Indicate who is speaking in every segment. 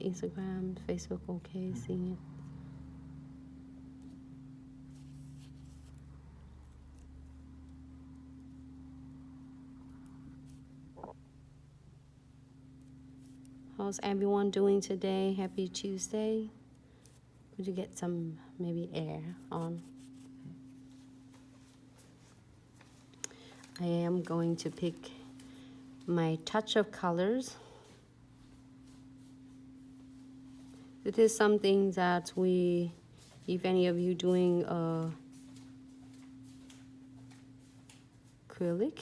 Speaker 1: Instagram, Facebook, okay, seeing it. How's everyone doing today? Happy Tuesday. Would you get some maybe air on? I am going to pick my touch of colors. It is something that we, if any of you doing acrylic,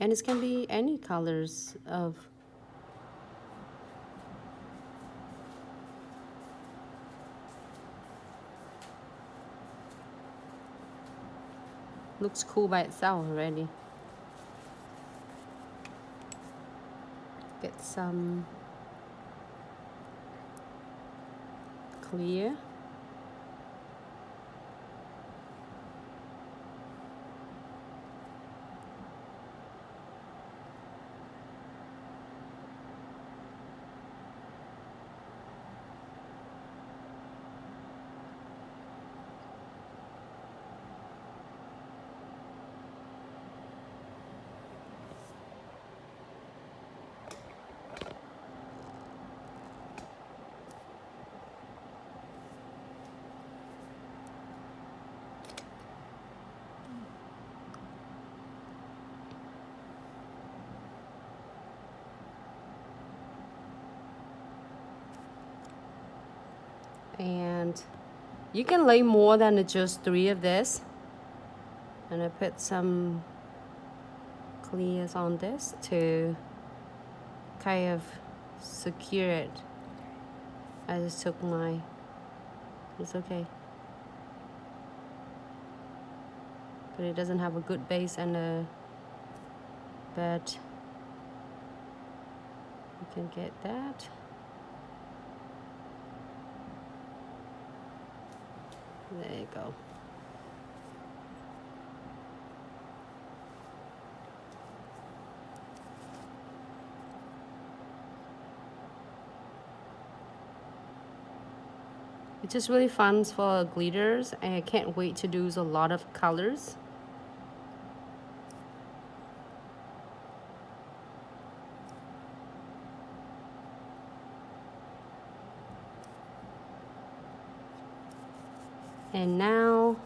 Speaker 1: and it can be any colors of looks cool by itself already. Get some clear. And you can lay more than just 3 of this. And I put some clears on this to kind of secure it. I just took my, it's okay. But it doesn't have a good base and a bed. You can get that. There you go. It's just really fun for glitters, and I can't wait to do a lot of colors. And now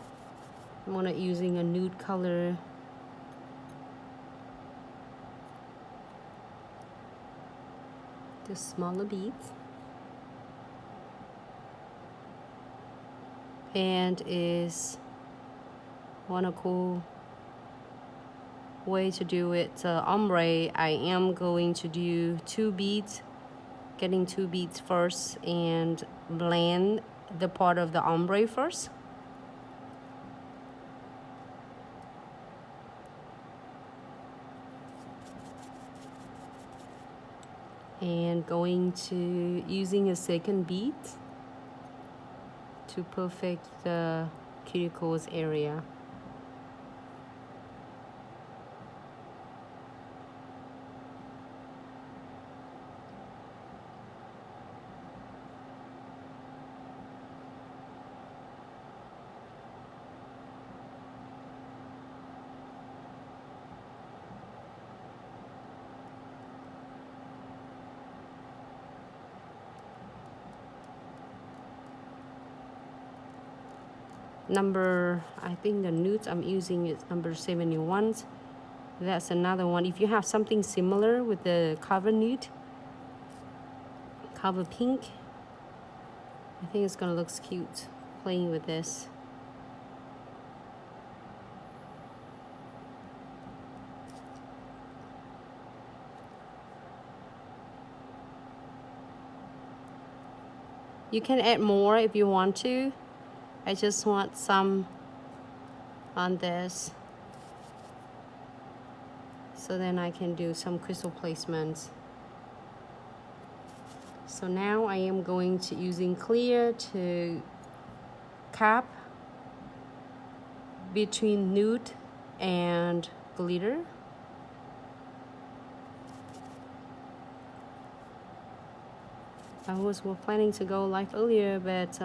Speaker 1: I'm gonna using a nude color. Just smaller beads. And is one a cool way to do it. Ombre, I am going to do 2 beads, getting 2 beads first, and blend the part of the ombre first. And going to using a second bead to perfect the cuticles area. Number, I think the nudes I'm using is number 71. That's another one. If you have something similar with the cover nude, cover pink, I think it's gonna look cute playing with this. You can add more if you want to. I just want some on this, so then I can do some crystal placements. So now I am going to using clear to cap between nude and glitter. I was planning to go live earlier, but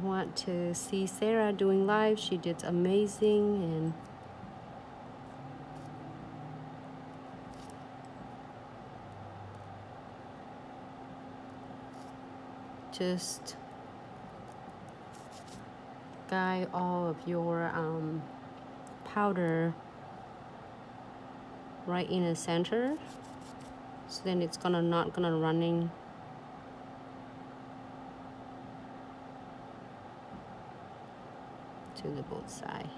Speaker 1: want to see Sarah doing live. She did amazing, and just guide all of your powder right in the center, so then it's not gonna running to the both side.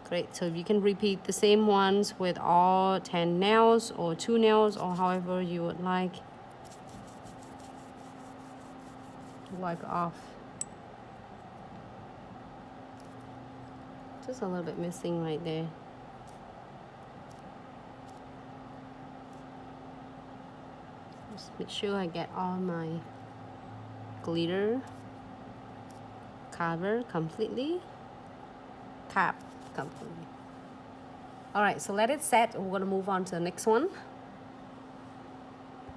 Speaker 1: Great, so you can repeat the same ones with all 10 nails or 2 nails or however you would like. Wipe off. Just a little bit missing right there. Just make sure I get all my glitter covered completely. Cap completely. All right, so let it set. We're gonna move on to the next one.